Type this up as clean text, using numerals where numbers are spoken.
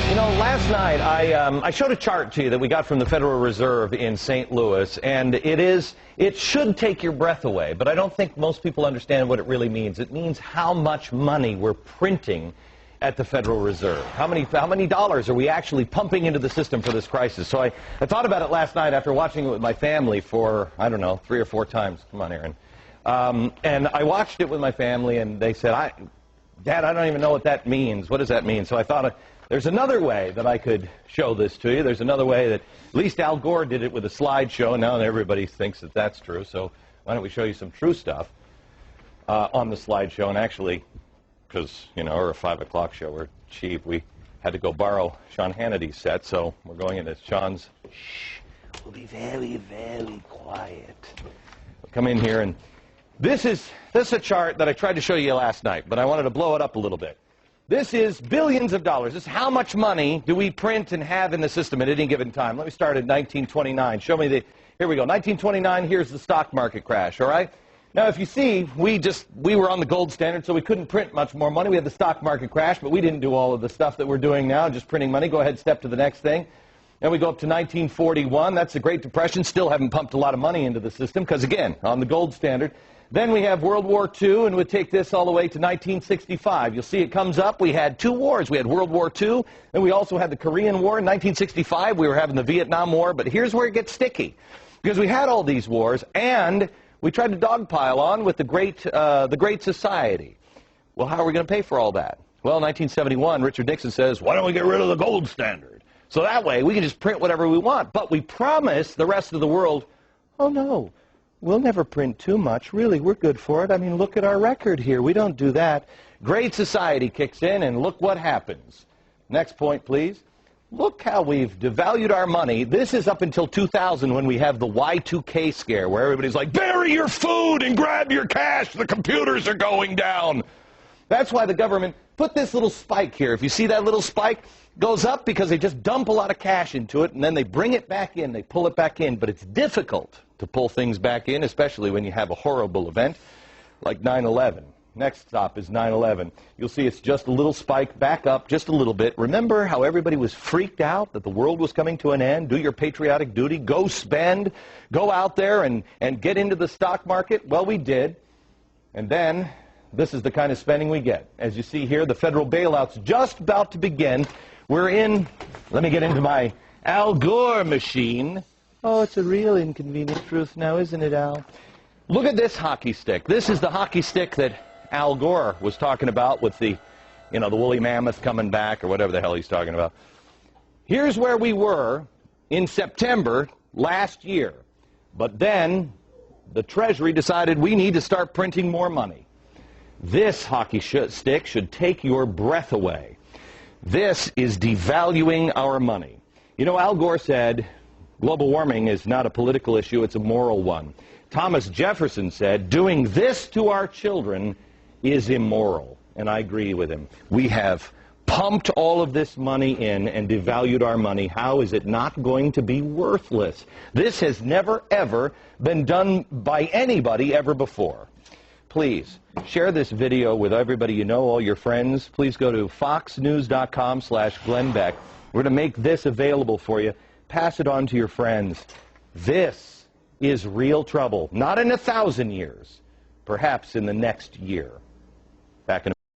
You know, last night I showed a chart to you that we got from the Federal Reserve in St. Louis, and it should take your breath away, but I don't think most people understand what it really means. It means how much money we're printing at the Federal Reserve. How many dollars are we actually pumping into the system for this crisis? So I thought about it last night after watching it with my family for, I don't know, 3 or 4 times. Come on, Aaron. And I watched it with my family, and they said, Dad, I don't even know what that means. What does that mean? So I thought, there's another way that I could show this to you. There's another way that at least Al Gore did it with a slideshow, and now everybody thinks that that's true. So why don't we show you some true stuff on the slideshow? And actually, because, you know, we're a 5 o'clock show, we're cheap, we had to go borrow Sean Hannity's set, so we're going into Sean's. Shh, we'll be very, very quiet. We'll come in here, and this is a chart that I tried to show you last night, but I wanted to blow it up a little bit. This is billions of dollars. This is how much money do we print and have in the system at any given time. Let me start at 1929. Show me here we go. 1929, here's the stock market crash, all right? Now, if you see, we were on the gold standard, so we couldn't print much more money. We had the stock market crash, but we didn't do all of the stuff that we're doing now, just printing money. Go ahead, step to the next thing. Then we go up to 1941. That's the Great Depression. Still haven't pumped a lot of money into the system because, again, on the gold standard. Then we have World War II, and we'll take this all the way to 1965. You'll see it comes up. We had 2 wars. We had World War II, and we also had the Korean War. In 1965, we were having the Vietnam War. But here's where it gets sticky, because we had all these wars, and we tried to dogpile on with the Great Society. Well, how are we going to pay for all that? Well, in 1971, Richard Nixon says, why don't we get rid of the gold standard? So that way, we can just print whatever we want. But we promise the rest of the world, oh, no. We'll never print too much. Really, we're good for it. I mean, look at our record here. We don't do that. Great Society kicks in, and look what happens. Next point, please. Look how we've devalued our money. This is up until 2000 when we have the Y2K scare, where everybody's like, bury your food and grab your cash. The computers are going down. That's why the government put this little spike here. If you see that little spike, goes up because they just dump a lot of cash into it, and then they bring it back in. They pull it back in. But it's difficult to pull things back in, especially when you have a horrible event like 9/11. Next stop is 9/11. You'll see it's just a little spike back up just a little bit. Remember how everybody was freaked out that the world was coming to an end? Do your patriotic duty. Go spend. Go out there and get into the stock market. Well, we did. And then this is the kind of spending we get. As you see here, the federal bailout's just about to begin. We're in, let me get into my Al Gore machine. Oh, it's a real inconvenient truth now, isn't it, Al? Look at this hockey stick. This is the hockey stick that Al Gore was talking about with the, you know, the woolly mammoth coming back or whatever the hell he's talking about. Here's where we were in September last year. But then the Treasury decided we need to start printing more money. This hockey stick should take your breath away. This is devaluing our money. You know, Al Gore said global warming is not a political issue, it's a moral one. Thomas Jefferson said doing this to our children is immoral, and I agree with him. We have pumped all of this money in and devalued our money. How is it not going to be worthless? This has never, ever been done by anybody ever before. Please share this video with everybody you know, all your friends. Please go to foxnews.com/Glenn Beck. We're going to make this available for you. Pass it on to your friends. This is real trouble. Not in 1,000 years. Perhaps in the next year. Back in